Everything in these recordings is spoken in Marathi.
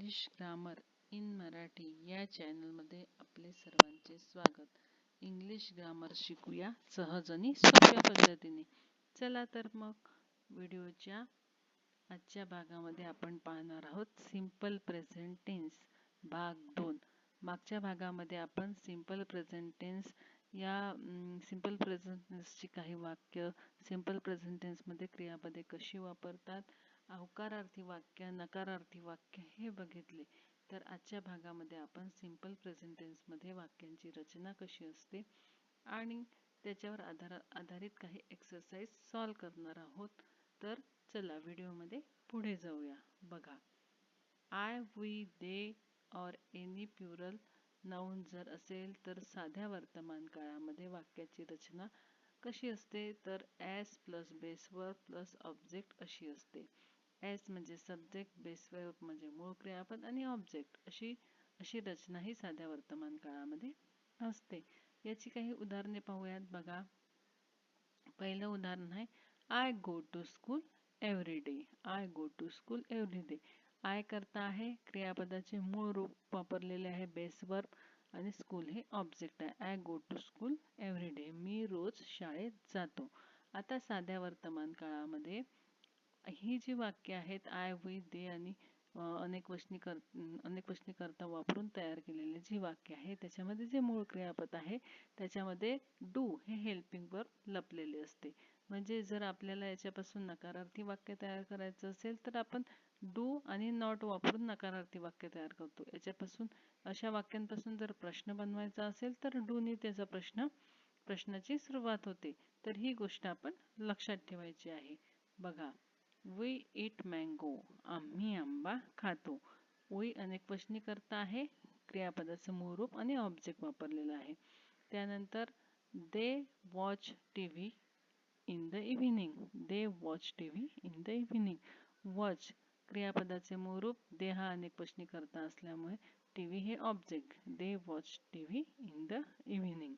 इंग्लिश ग्रामर इन मराठी या चॅनलमध्ये आपले सर्वांचे स्वागत. इंग्लिश ग्रामर शिकूया सहज आणि सोप्या पद्धतीने. चला तर मग व्हिडिओच्या आजच्या भागामध्ये आपण पाहणार आहोत सिंपल प्रेझेंट टेन्स भाग 2. मागच्या भागामध्ये आपण सिंपल प्रेझेंट टेन्स या सिंपल प्रेझेंट टेन्सची काही वाक्य, सिंपल प्रेझेंट टेन्समध्ये क्रियापदे कशी वापरतात, अवकारार्थी वाक्य, नकारार्थी वाक्य हे बघितले. तर आजच्या भागामध्ये आपण सिंपल प्रेझेंट टेन्समध्ये वाक्यांची रचना कशी असते आणि त्याच्यावर आधारित काही एक्सरसाइज सॉल्व करणार आहोत. तर चला व्हिडिओमध्ये पुढे जाऊया. बघा, आय, वी, दे और एनी प्लुरल नाउन जर असेल तर साध्या वर्तमान काळामध्ये वाक्याची रचना कशी असते, तर S plus base verb plus object अशी असते. एस म्हणजे सब्जेक्ट, बेस वर्ब म्हणजे मूळ क्रियापद आणि ऑब्जेक्ट अशी रचना ही साध्या वर्तमान काळामध्ये असते. याची काही उदाहरणे पाहूयात. बघा, पहिलं उदाहरण आहे I go to school every day. I go to school every day. I करता आहे, क्रियापदाचे मूळ रूप वापरलेले आहे बेस वर्ब आणि स्कूल हे ऑब्जेक्ट आहे. I go to school every day. मी रोज शाळेत जातो. आता साध्या वर्तमान काळामध्ये ही जी वाक्य आहेत आय, वी, दे आणि अनेक वचनी करता वापरून तयार केलेली जी वाक्य आहे त्याच्यामध्ये जे मूळ क्रियापद आहे त्याच्यामध्ये डू हे हेल्पिंग वर्ब लपलेले असते. म्हणजे जर आपल्याला याच्यापासून नकारार्थी वाक्य तयार करायचं असेल तर आपण डू आणि नॉट वापरून नकारार्थी वाक्य तयार करतो. याच्यापासून अशा वाक्यांपासून जर प्रश्न बनवायचा असेल तर डूनी त्याचा प्रश्नाची सुरुवात होते. तर ही गोष्ट आपण लक्षात ठेवायची आहे. बघा, वी ईट मँगो. आम्ही आंबा खातो. वी अनेक वचनी करता आहे, क्रियापदाचं मूळ रूप आणि ऑब्जेक्ट वापरलेलं आहे. त्यानंतर they watch TV in the evening. They watch TV in the evening. Watch क्रियापदाचे मूळ रूप, दे हा अनेक वचनी करता असल्यामुळे टीव्ही हे object. They watch TV in the evening.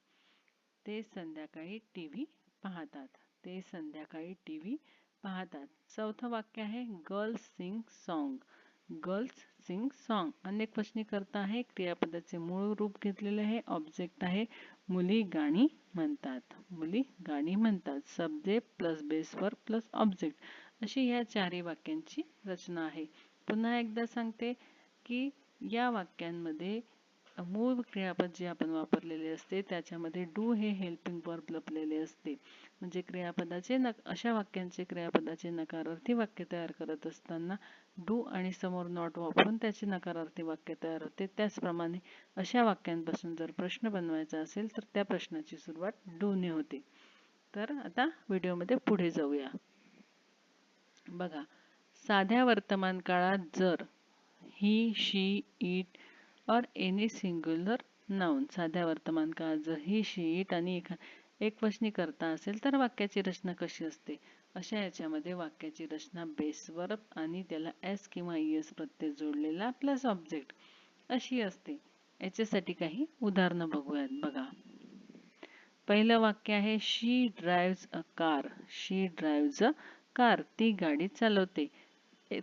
ते संध्याकाळी टीव्ही पाहतात. ते संध्याकाळी टीव्ही पाहतात. चौथं वाक्य आहे girls sing song. Girls sing song अनेक वचनी करता आहे, क्रियापदाचे मूळ रूप घेतलेले आहे, ऑब्जेक्ट आहे. मुली गाणी म्हणतात. मुली गाणी म्हणतात. Subject plus base verb plus object अशी या चारही वाक्यांची रचना आहे. पुन्हा एकदा सांगते की या वाक्यांमध्ये मूळ क्रियापद जे आपण वापरलेले असते त्याच्यामध्ये डू हे हेल्पिंग वर्ब लपलेले असते. म्हणजे क्रियापदाचे अशा वाक्यांचे क्रियापदाचे नकारार्थी वाक्य तयार करत असताना डू आणि समोर नॉट वापरून त्याचे नकारार्थी वाक्य तयार होते. त्याचप्रमाणे अशा वाक्यांपासून जर प्रश्न बनवायचा असेल तर त्या प्रश्नाची सुरुवात डू ने होते. तर आता व्हिडिओमध्ये पुढे जाऊया. बघा, साध्या वर्तमान काळात जर ही, शी, इट और एनी सिंग्युलर नाउन, साध्या वर्तमान काळात जर ही, शी, इट आणि एक वचनी करता असेल तर वाक्याची रचना कशी असते. अशा याच्यामध्ये वाक्याची रचना बेस वर्ब आणि त्याला एस किंवा ईएस प्रत्यय जोडलेला प्लस ऑब्जेक्ट अशी असते. याच्यासाठी काही उदाहरणं बघूयात. बघा, पहिलं वाक्य आहे she drives a car. She drives a car. ती गाडी चालवते.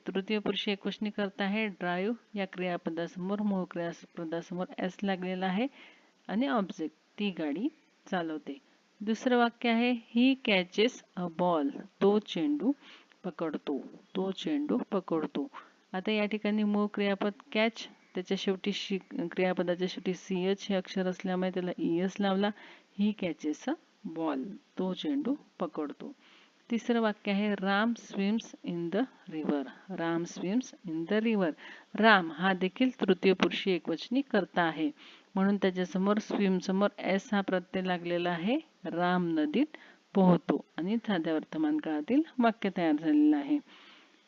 तृतीय पुरुष एकवचनी करता आहे. ड्राईव्ह या क्रियापदासमोर मूळ क्रियापदासमोर एस लागलेला आहे आणि ऑब्जेक्ट ती गाडी चालवते. दुसरं वाक्य आहे ही कॅचेस अ बॉल. तो चेंडू पकडतो. तो चेंडू पकडतो. आता या ठिकाणी मूळ क्रियापद कॅच, त्याच्या शेवटी क्रियापदाच्या शेवटी सीएच हे अक्षर असल्यामुळे त्याला ईएस लावला. ही कॅचेस अ बॉल. तो चेंडू पकडतो. तिसरं वाक्य आहे Ram swims in the river. Ram swims in the river. Ram हा देखील तृतीय पुरुषी एकवचनी करता आहे म्हणून त्याच्यासमोर स्विम समोर एस हा प्रत्यय लागलेला आहे. राम नदीत पोहतो आणि साध्या वर्तमान काळातील वाक्य तयार झालेलं आहे.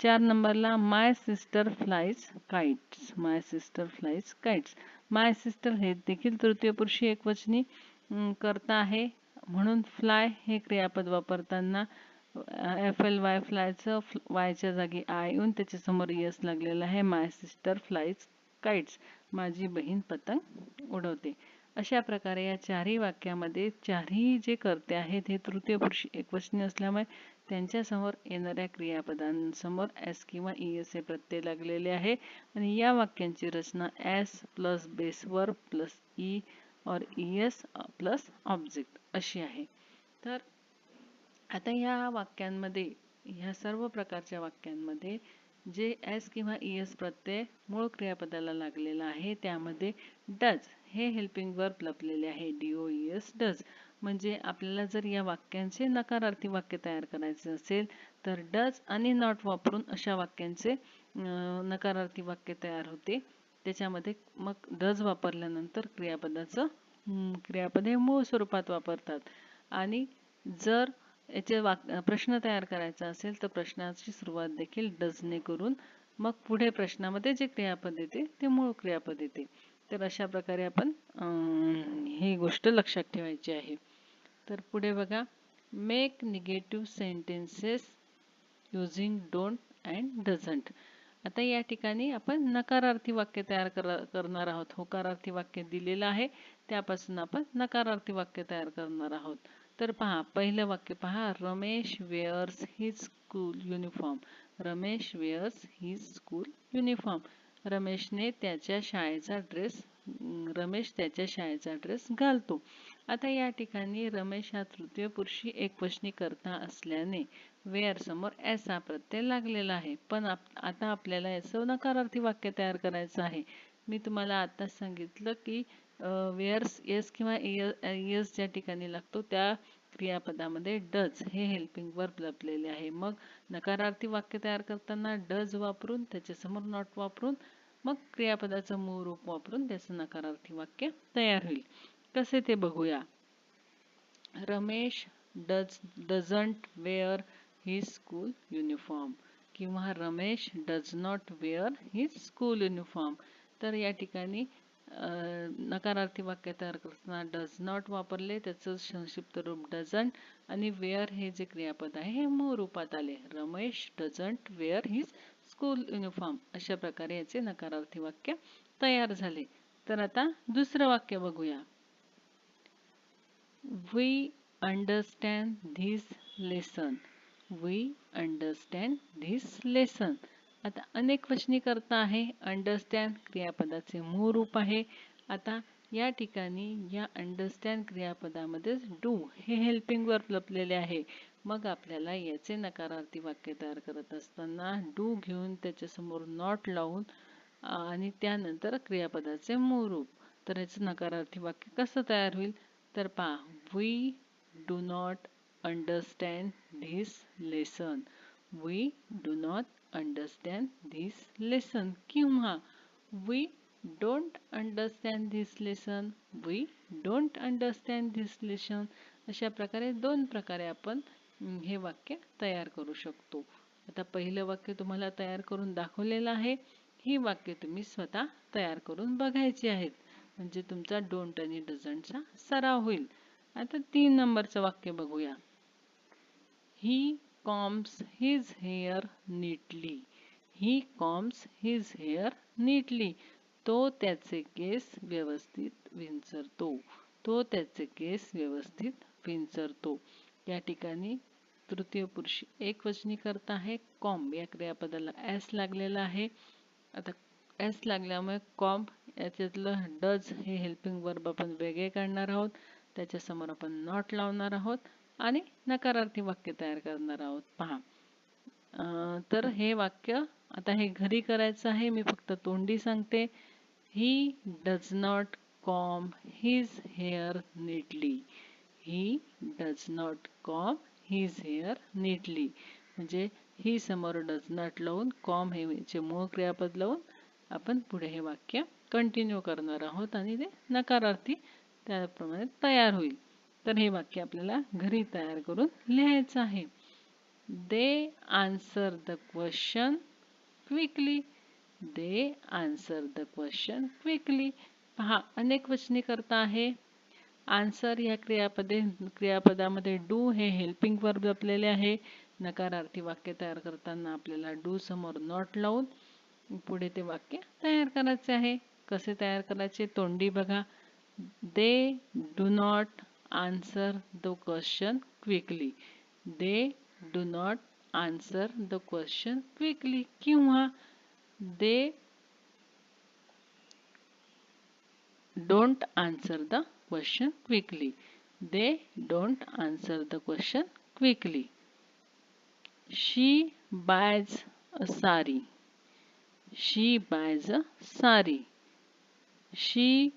4 नंबरला माय सिस्टर फ्लाइज काइट्स. माय सिस्टर फ्लाइज काइट्स. माय सिस्टर हे देखील तृतीय पुरुषी एकवचनी करता आहे म्हणून फ्लाय हे क्रियापद वापरताना FLY फ्लायचं वायच्या जागी आय येऊन त्याच्यासमोर एस लागलेला आहे. माय सिस्टर फ्लाइज काइट्स. माझी बहीण पतंग उडवते. अशा प्रकारे या चारही वाक्यामध्ये चारही जे कर्ते आहेत हे तृतीय पुरुषी एकवचनी असल्यामुळे त्यांच्यासमोर येणाऱ्या क्रियापदांसमोर एस किंवा ईएस हे प्रत्यय लागलेले आहे आणि या वाक्यांची रचना S plus base verb plus E और ईएस प्लस ऑब्जेक्ट अशी आहे. तर आता या वाक्यांमध्ये, ह्या सर्व प्रकारच्या वाक्यांमध्ये जे एस किंवा ईएस प्रत्यय मूळ क्रियापदाला लागलेला आहे त्यामध्ये डज हे हेल्पिंग वर्ब लपलेले आहे. DOES does. म्हणजे आपल्याला जर या वाक्यांचे नकारार्थी वाक्य तयार करायचे असेल तर डज आणि नॉट वापरून अशा वाक्यांचे नकारार्थी वाक्य तयार होते. त्याच्यामध्ये मग डज वापरल्यानंतर क्रियापद हे मूळ स्वरूपात वापरतात आणि जर याचे प्रश्न तयार करायचा असेल तर प्रश्नाची सुरुवात देखील डजने करून मग पुढे प्रश्नामध्ये जे क्रियापद येते ते मूळ क्रियापद येते. तर अशा प्रकारे आपण ही गोष्ट लक्षात ठेवायची आहे. तर पुढे बघा, make negative sentences using don't and doesn't. आता या ठिकाणी आपण नकारार्थी वाक्य तयार करणार आहोत. होकारार्थी वाक्य दिलेलं आहे त्यापासून आपण नकारार्थी वाक्य तयार करणार आहोत. तर पहा, पहिलं वाक्य पहा, Ramesh wears his school uniform. Ramesh wears his school uniform. Ramesh त्याच्या शाळेचा ड्रेस घालतो. आता या ठिकाणी रमेश हा तृतीय पुरुषी एकवचनी कर्ता असल्याने वेअर समोर एस हा प्रत्यय लागलेला आहे. पण आता आपल्याला याचं नकारार्थी वाक्य तयार करायचं आहे. मी तुम्हाला आताच सांगितलं की वेअर्स एस किंवा एस ज्या ठिकाणी लागतो त्या क्रियापदामध्ये डज हे हेल्पिंग वर्ब लपलेले आहे. मग नकारार्थी वाक्य तयार करताना डज वापरून त्याच्यासमोर नॉट वापरून मग क्रियापदाचं मूळ रूप वापरून त्याचं नकारार्थी वाक्य तयार होईल. कसे ते बघूया. Ramesh doesn't wear his school uniform किंवा Ramesh does not wear his school uniform. तर या ठिकाणी नकारार्थी वाक्य तयार करताना डज नॉट वापरले, त्याचं संक्षिप्त रूप डझंट आणि वेअर हे जे क्रियापद आहे हे मूळ रूपात आले. Ramesh doesn't wear his school uniform. अशा प्रकारे याचे नकारार्थी वाक्य तयार झाले. तर आता दुसरं वाक्य बघूया. We understand this lesson. We understand this lesson. आता अनेकवचनी करता आहे. अंडरस्टँड क्रियापदाचे मूळ रूप आहे. आता या ठिकाणी या अंडरस्टँड क्रियापदामध्ये डू हे हेल्पिंग वर्ब लपलेले आहे. मग आपल्याला याचे नकारार्थी वाक्य तयार करत असताना डू घेऊन त्याच्यासमोर नॉट लावून आणि त्यानंतर क्रियापदाचे मूळ रूप. तर याचं नकारार्थी वाक्य कसं तयार होईल तर पहा, we do not understand this lesson. We do not understand this lesson. किंवा we don't understand this lesson. We don't understand this lesson. अशा प्रकारे दोन प्रकारे आपण हे वाक्य तयार करू शकतो. आता पहिलं वाक्य तुम्हाला तयार करून दाखवलेलं आहे. ही वाक्य तुम्ही स्वतः तयार करून बघायची आहेत. म्हणजे तुमचा डोंट आणि डझंटचा सराव होईल. आता 3 नंबरचं वाक्य बघूया. He combs his hair neatly. He combs his hair neatly. तो त्याचे केस व्यवस्थित विंचरतो. तो त्याचे केस व्यवस्थित विंचरतो. या ठिकाणी तृतीय पुरुषी एकवचनी करता आहे. कॉम्ब या क्रियापदाला एस लागलेला आहे. आता एस लागल्यामुळे कॉम्ब याच्यातलं डज हे हेल्पिंग वर्ब आपण वेगळे काढणार आहोत. त्याच्यासमोर आपण नॉट लावणार आहोत आणि नकारार्थी वाक्य तयार करणार आहोत. पहा, तर हे वाक्य आता हे घरी करायचं आहे. मी फक्त तोंडी सांगते. He does not comb his hair neatly. He does not comb his hair neatly. म्हणजे ही समोर डज नॉट लावून कॉम्ब हे मूळ क्रियापद लावून आपण पुढे हे वाक्य कंटिन्यू करणार आहोत आणि ते नकारार्थी त्याप्रमाणे तयार होईल. तर हे वाक्य आपल्याला घरी तयार करून लिहायचं आहे. They answer the question quickly. They answer the question quickly. पहा, अनेकवचनी करता आहे. आन्सर या क्रियापदामध्ये डू हे हेल्पिंग वर्ब लपलेले आहे. नकारार्थी वाक्य तयार करताना आपल्याला डू समोर नॉट लावून पुढे ते वाक्य तयार करायचे आहे. कसे तयार करायचे तोंडी बघा. They do not answer the question quickly. They do not answer the question quickly किंवा they don't answer the question quickly. They don't answer the question quickly. She buys a sari. She buys a sari. She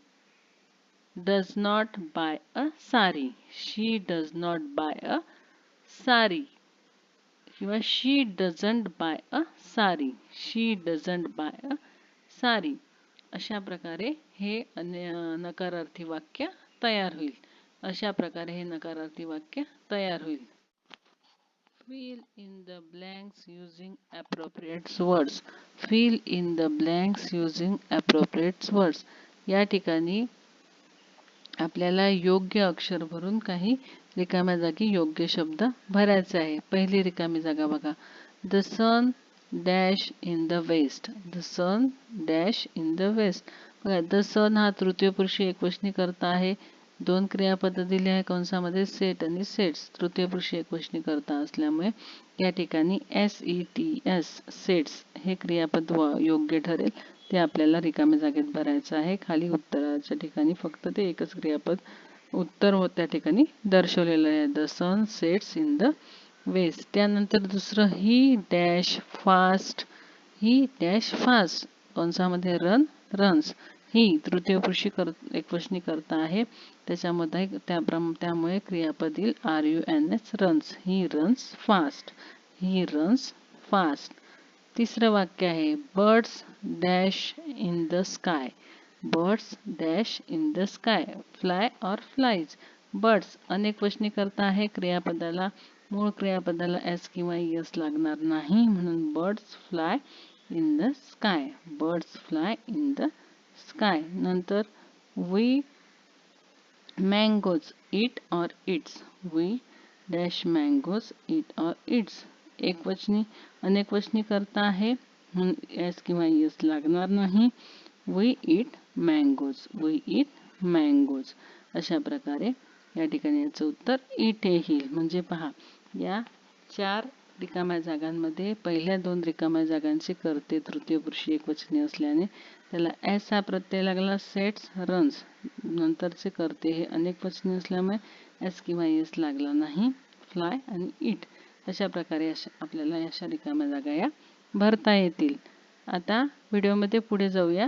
does not buy a sari. She does not buy a sari. किंवा she doesn't buy a sari. She doesn't buy a sari. अशा प्रकारे हे नकारार्थी वाक्य तयार होईल. अशा प्रकारे हे नकारार्थी वाक्य तयार होईल. Fill in the blanks using appropriate words. Fill in the blanks using appropriate words. या ठिकाणी आपल्याला योग्य अक्षर भरून काही रिकाम्या जागी योग्य शब्द भरायचे आहे. पहिली रिकामी जागा बघा. The sun dash in the west. The sun dash in the west. बघा, the sun हा तृतीय पुरुषी एकवचनी करता आहे. दोन क्रियापद दिले आहे कंसामध्ये सेट आणि सेट्स. तृतीय पुरुषी एकवचनी करता असल्यामुळे या ठिकाणी SETS सेट्स हे क्रियापद योग्य ठरेल. ते आपल्याला रिकाम्या जागेत भरायचं आहे. खाली उत्तराच्या ठिकाणी फक्त ते एकच क्रियापद उत्तर त्या ठिकाणी दर्शवलेलं आहे. The sun sets in the west. त्यानंतर दुसरं he dash fast. He dash fast कंसामध्ये रन रन्स. ही तृतीय पुरुषी एकवचनी करता आहे. त्याच्यामध्ये त्यामुळे क्रियापद येईल RUNS runs. He runs fast. He runs fast. तिसरं वाक्य आहे birds dash in the sky. Birds dash in the sky. Fly और फ्लाईज. बर्ड्स अनेकवचनी करता आहे. क्रियापदाला मूळ क्रियापदाला S किंवा ES लागणार नाही म्हणून birds fly in the sky. Birds fly in the sky. नंतर वी मँगोज इट और eats. We dash mangoes eat और इट्स. एकवचनी अनेकवचनी करता आहे म्हणून S किंवा ES लागणार नाही. We eat mangoes. We eat mangoes. अशा प्रकारे या ठिकाणी याचं उत्तर इट येईल. म्हणजे पहा या 4 रिकाम्या जागांमध्ये पहिल्या 2 रिकाम्या जागांचे कर्ते तृतीय पुरुषी एकवचनी असल्याने त्याला S हा प्रत्यय लागला. Sets runs. नंतरचे कर्ते हे अनेकवचनी असल्यामुळे S किंवा ES लागला नाही. फ्लाय आणि इट. अशा प्रकारे आपल्याला अशा रिकाम्या जागा या भरता येतील. आता व्हिडिओमध्ये पुढे जाऊया.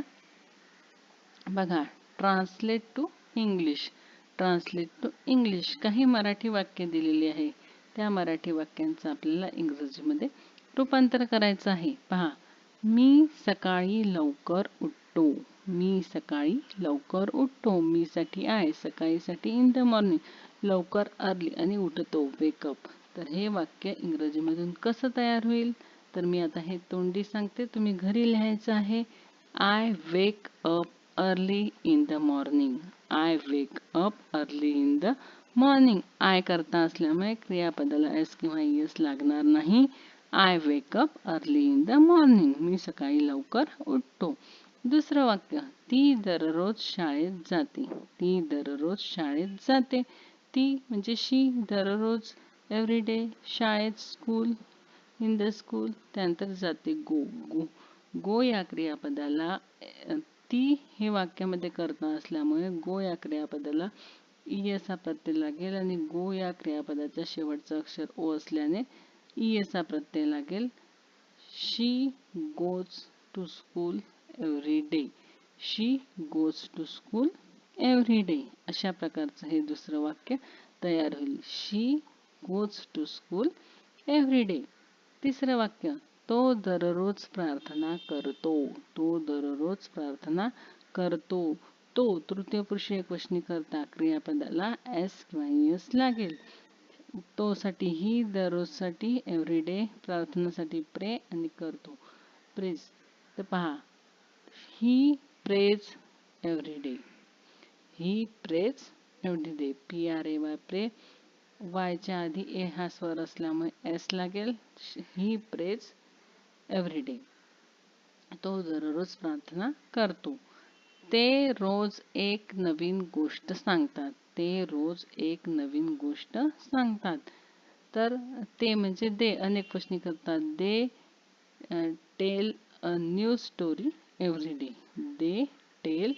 बघा translate to English. Translate to English. काही मराठी वाक्य दिलेली आहे. त्या मराठी वाक्यांचं आपल्याला इंग्रजीमध्ये रूपांतर करायचं आहे. पहा. मी सकाळी लवकर उठतो. मी सकाळी लवकर उठतो. मी साठी आहे. सकाळीसाठी इन द मॉर्निंग. लवकर अर्ली आणि उठतो वेकअप. तर हे वाक्य इंग्रजीमधून कसं तयार होईल तर मी आता हे तोंडी सांगते. तुम्ही घरी लिहायचं आहे. I wake up early in the morning. I wake up early in the morning. I करता असल्यामुळे क्रियापदाला S किंवा ES लागणार नाही. I wake up early in the morning. मी सकाळी लवकर उठतो. दुसरं वाक्य. ती दररोज शाळेत जाते. ती दररोज शाळेत जाते. ती म्हणजे शी दररोज एव्हरीडे शाळेत स्कूल इन द स्कूल. त्यानंतर जाते गो. गो गो या क्रियापदाला ती हे वाक्यामध्ये करता असल्यामुळे गो या क्रियापदाला ES हा प्रत्यय लागेल आणि गो या क्रियापदाचा शेवटचा अक्षर O असल्याने ES हा प्रत्यय लागेल. She goes to school every day. She goes to school every day. अशा प्रकारचं हे दुसरं वाक्य तयार होईल. She goes to school every day. तिसरं वाक्य. तो दररोज प्रार्थना करतो. तो दररोज प्रार्थना करतो. तो तृतीय पुरुषी एकवचनी करता क्रियापदाला S किंवा ES लागेल. तो साठी ही, दररोजसाठी एव्हरीडे, प्रार्थनासाठी प्रे आणि करतो प्रेज. तर पहा. ही प्रेज एव्हरीडे. ही प्रेज एव्हरीडे. PRAY प्रे. वायच्या आधी ए हा स्वर असल्यामुळे S लागेल. ही प्रेज एव्हरीडे. तो दररोज प्रार्थना करतो. ते रोज एक नवीन गोष्ट सांगतात. ते रोज एक नवीन गोष्ट सांगतात. तर ते म्हणजे दे अनेक वचनी करतात. They tell a new story every day. They tell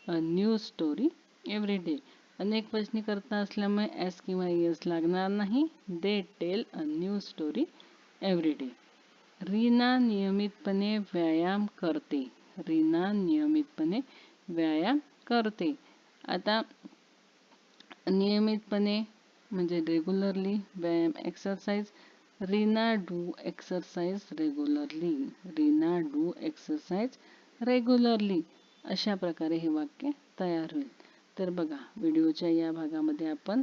a new story every day. अनेक वचनी करता असल्यामुळे एस किंवा एस लागणार नाही. They tell a new story every day. Reena नियमितपणे व्यायाम करते. रीना नियमितपणे व्यायाम करते. आता नियमितपणे म्हणजे रेग्युलरली व्यायाम exercise. Reena do exercise regularly. Reena do exercise regularly. अशा प्रकारे हे वाक्य तयार होईल. तर बघा, व्हिडिओच्या या भागामध्ये आपण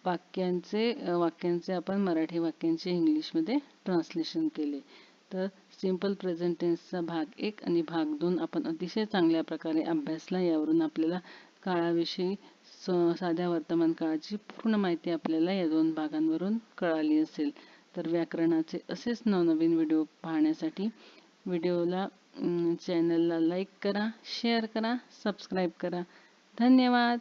वाक्यांचे आपण मराठी वाक्यांचे इंग्लिशमध्ये ट्रान्सलेशन केले. तर सिंपल प्रेझेंट टेन्सचा भाग 1 आणि भाग 2 आपण अतिशय चांगल्या प्रकारे अभ्यासला. यावरून आपल्याला काळाविषयी साध्या वर्तमान काळाची पूर्ण माहिती आपल्याला या 2 भागांवरून कळाली असेल. तर व्याकरणाचे असेच नवनवीन व्हिडिओ पाहण्यासाठी चॅनलला लाईक करा, शेअर करा, सबस्क्राईब करा. धन्यवाद.